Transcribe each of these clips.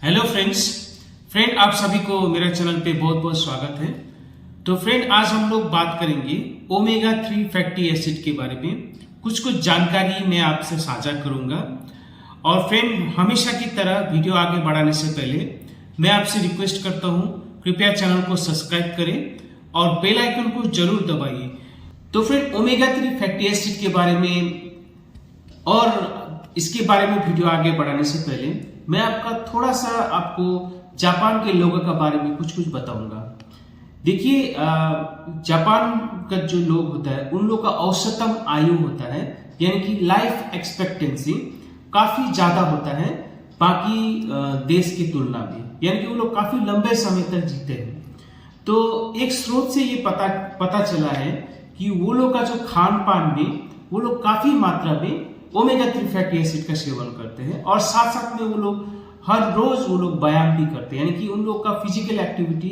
Hello friend आप सभी को मेरे चैनल पे बहुत बहुत स्वागत है। तो फ्रेंड आज हम लोग बात करेंगे ओमेगा 3 फैटी एसिड के बारे में। कुछ जानकारी मैं आपसे साझा करूंगा। और फ्रेंड हमेशा की तरह वीडियो आगे बढ़ाने से पहले मैं आपसे रिक्वेस्ट करता हूं, कृपया चैनल को सब्सक्राइब करें और बेल आइकन को जरूर दबाइए। तो फ्रेंड ओमेगा 3 फैटी एसिड के बारे में और इसके बारे में वीडियो आगे बढ़ाने से पहले मैं थोड़ा सा आपको जापान के लोगों के बारे में कुछ बताऊंगा। देखिए जापान का जो लोग होता है उन लोग का औसतम आयु होता है, यानी कि लाइफ एक्सपेक्टेंसी काफी ज्यादा होता है बाकी देश की तुलना में, यानी कि वो लोग काफी लंबे समय तक जीते हैं। तो एक स्रोत से ये पता चला है कि वो लोग का जो खान पान में वो लोग काफी मात्रा में ओमेगा 3 फैटी एसिड का सेवन करते हैं और साथ साथ में वो लोग हर रोज वो लोग व्यायाम भी करते हैं, यानी कि उन लोग का फिजिकल एक्टिविटी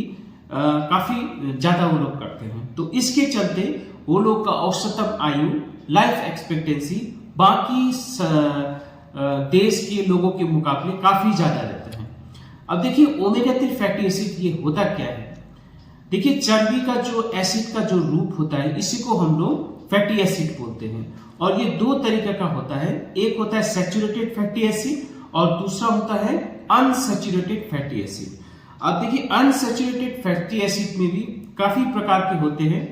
काफी ज्यादा वो लोग करते हैं। तो इसके चलते वो लोग का औसतम आयु लाइफ एक्सपेक्टेंसी बाकी देश के लोगों के मुकाबले काफी ज्यादा रहता है। अब देखिए ओमेगा 3 फैटी एसिड ये होता क्या है। देखिए चर्बी का जो एसिड का जो रूप होता है इसी को हम लोग फैटी एसिड बोलते हैं और ये दो तरीके का होता है। एक होता है सैचुरेटेड फैटी एसिड और दूसरा होता है अनसैचुरेटेड फैटी एसिड। अब देखिए अनसैचुरेटेड फैटी एसिड में भी काफी प्रकार के होते हैं।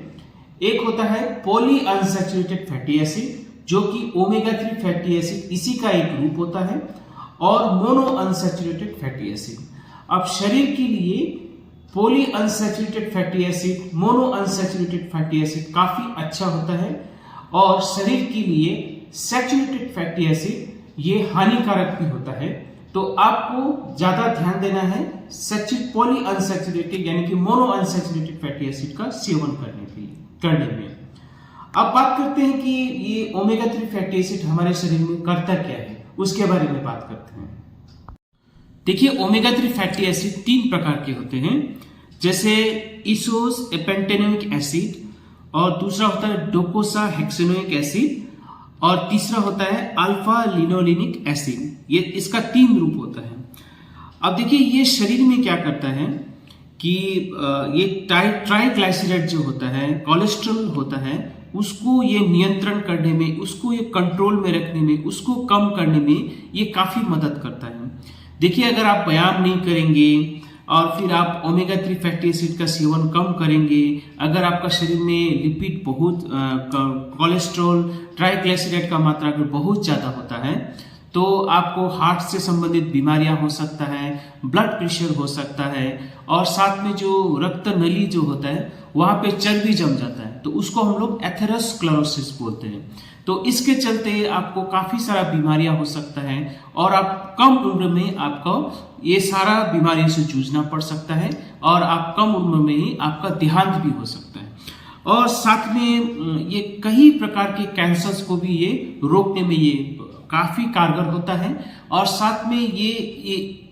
एक होता है पॉली अनसैचुरेटेड फैटी एसिड जो कि ओमेगा 3 फैटी एसिड इसी का एक रूप होता है, और मोनो अनसैचुरेटेड फैटी एसिड। अब शरीर के लिए poly unsaturated fatty acid, mono unsaturated fatty acid काफी अच्छा होता है, और शरीर के लिए सैचुरेटेड फैटी एसिड ये हानिकारक भी होता है। तो आपको ज्यादा ध्यान देना है पॉली अनसैचुरेटेड यानी कि मोनो अनसैचुरेटेड फैटी एसिड का सेवन करने में। अब बात करते हैं कि ये ओमेगा 3 फैटी एसिड हमारे शरीर में करता क्या है, उसके बारे में बात करते हैं। देखिए ओमेगा 3 फैटी एसिड 3 प्रकार के होते हैं, जैसे इसोस एपेंटेनोइक एसिड, और दूसरा होता है डोकोसा हेक्सेनोइक एसिड, और तीसरा होता है अल्फा लिनोलेनिक एसिड। ये इसका 3 रूप होता है। अब देखिए ये शरीर में क्या करता है कि ये ट्राइग्लाइसराइड जो होता है, कोलेस्ट्रॉल होता है, उसको ये नियंत्रण करने में, उसको ये कंट्रोल में रखने में, उसको कम करने में ये काफी मदद करता है। देखिए अगर आप व्यायाम नहीं करेंगे और फिर आप ओमेगा 3 फैटी एसिड का सेवन कम करेंगे, अगर आपका शरीर में लिपिड बहुत कोलेस्ट्रॉल ट्राइग्लिसराइड का मात्रा अगर बहुत ज्यादा होता है तो आपको हार्ट से संबंधित बीमारियां हो सकता है, ब्लड प्रेशर हो सकता है, और साथ में जो रक्त नली जो होता है वहां पे चर्बी जम जाता है, तो उसको हम लोग एथेरोस्क्लेरोसिस बोलते हैं। तो इसके चलते आपको काफी सारा बीमारियां हो सकता है और आप कम उम्र में आपको ये सारा बीमारियों से जूझना पड़ सकता है, और आप कम उम्र में ही आपका देहांत भी हो सकता है। और साथ में ये कई प्रकार के कैंसर्स को भी ये रोकने में ये काफी कारगर होता है, और साथ में ये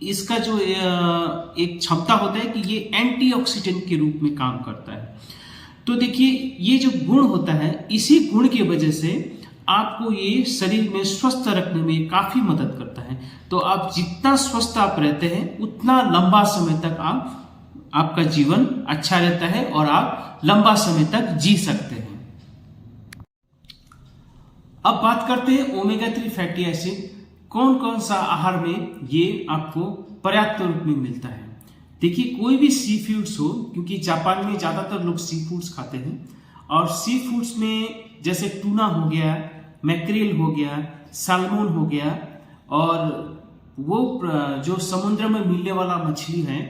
इसका जो एक क्षमता होता है कि ये एंटीऑक्सीडेंट के रूप में काम करता है। तो देखिए ये जो गुण होता है, इसी गुण की वजह से आपको ये शरीर में स्वस्थ रखने में काफी मदद करता है। तो आप जितना स्वस्थ आप रहते हैं उतना लंबा समय तक आपका जीवन अच्छा रहता है और आप लंबा समय तक जी सकते हैं। अब बात करते हैं ओमेगा 3 फैटी एसिड कौन कौन सा आहार में ये आपको पर्याप्त रूप में मिलता है। देखिए कोई भी सी फूड्स हो, क्योंकि जापान में ज्यादातर लोग सी फूड्स खाते हैं, और सी फूड्स में जैसे टूना हो गया, मैक्रेल हो गया, सैल्मन हो गया, और वो जो समुद्र में मिलने वाला मछली है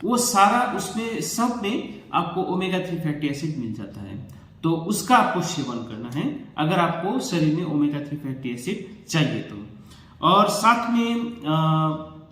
वो सारा उसमें सब में आपको ओमेगा 3 फैटी एसिड मिल जाता है। तो उसका आपको सेवन करना है अगर आपको शरीर में ओमेगा 3 फैटी एसिड चाहिए तो। और साथ में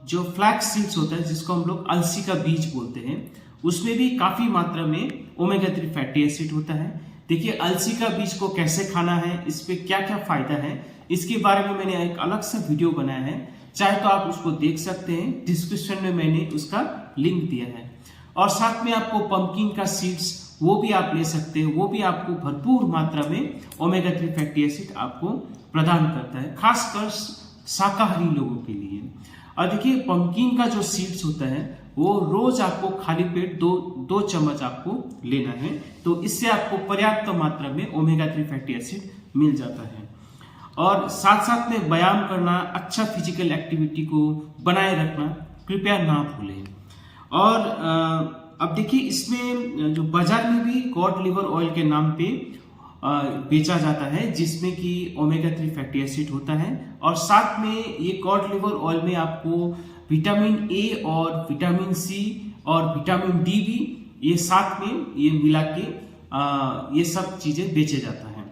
जो फ्लैक्स सीड्स होता है जिसको हम लोग अलसी का बीज बोलते हैं, उसमें भी काफी मात्रा में ओमेगा 3 फैटी एसिड होता है। देखिए अलसी का बीज को कैसे खाना है, इस पे क्या क्या फायदा है, इसके बारे में मैंने एक अलग सा वीडियो बनाया है, चाहे तो आप उसको देख सकते हैं, डिस्क्रिप्शन में मैंने उसका लिंक दिया है। और साथ में आपको पंपकिन का सीड्स वो भी आप ले सकते हैं, वो भी आपको भरपूर मात्रा में ओमेगा 3 फैटी एसिड आपको प्रदान करता है, खासकर शाकाहारी लोगों के लिए। और देखिए पंपकिन का जो सीड्स होता है वो रोज आपको खाली पेट दो चम्मच आपको लेना है, तो इससे आपको पर्याप्त मात्रा में ओमेगा 3 फैटी एसिड मिल जाता है। और साथ साथ में व्यायाम करना, अच्छा फिजिकल एक्टिविटी को बनाए रखना कृपया ना भूलें। और अब देखिए इसमें जो बाजार में भी कॉड लिवर ऑयल के नाम पे बेचा जाता है, जिसमें कि ओमेगा 3 फैटी एसिड होता है, और साथ में ये कॉड लिवर ऑयल में आपको विटामिन ए और विटामिन सी और विटामिन डी भी ये साथ में ये मिला के ये सब चीजें बेचे जाता है।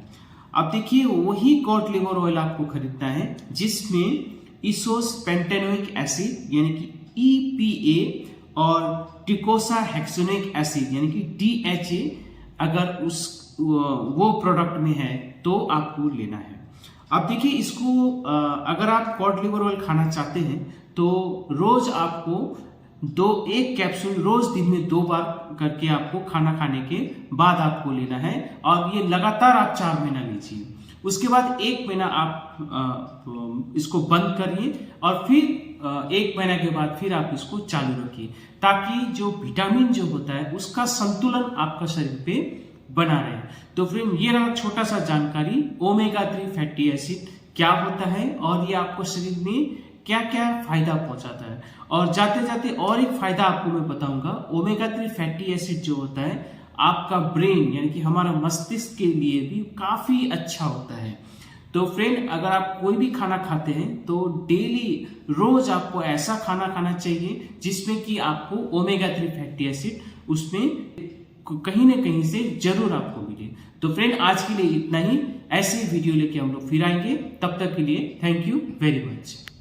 अब देखिए वही कॉड लिवर ऑयल आपको खरीदना है जिसमें इसोसपेंटेनोइक एसिड यानी कि EPA और टिकोसा हेक्सोनिक एसिड यानी कि DHA अगर वो प्रोडक्ट में है तो आपको लेना है। अब देखिए इसको अगर आप कॉड लिवर ऑयल खाना चाहते हैं तो रोज आपको एक कैप्सूल रोज दिन में 2 बार करके आपको खाना खाने के बाद आपको लेना है, और ये लगातार आप 4 महीना लीजिए। उसके बाद 1 महीना आप इसको बंद करिए और फिर 1 महीना के बाद फिर आप इसको चालू रखिए, ताकि जो विटामिन जो होता है उसका संतुलन आपका शरीर पे बना रहे। तो फ्रेंड ये रहा छोटा सा जानकारी ओमेगा 3 फैटी एसिड क्या होता है और ये आपको शरीर में क्या क्या फायदा पहुंचाता है। और जाते जाते और एक फायदा आपको मैं बताऊंगा, ओमेगा 3 फैटी एसिड जो होता है आपका ब्रेन यानी कि हमारा मस्तिष्क के लिए भी काफी अच्छा होता है। तो फ्रेंड अगर आप कोई भी खाना खाते हैं तो डेली रोज आपको ऐसा खाना खाना चाहिए जिसमें कि आपको ओमेगा 3 फैटी एसिड उसमें कहीं ना कहीं से जरूर आपको मिले। तो फ्रेंड आज के लिए इतना ही, ऐसे वीडियो लेके हम लोग फिर आएंगे, तब तक के लिए थैंक यू वेरी मच।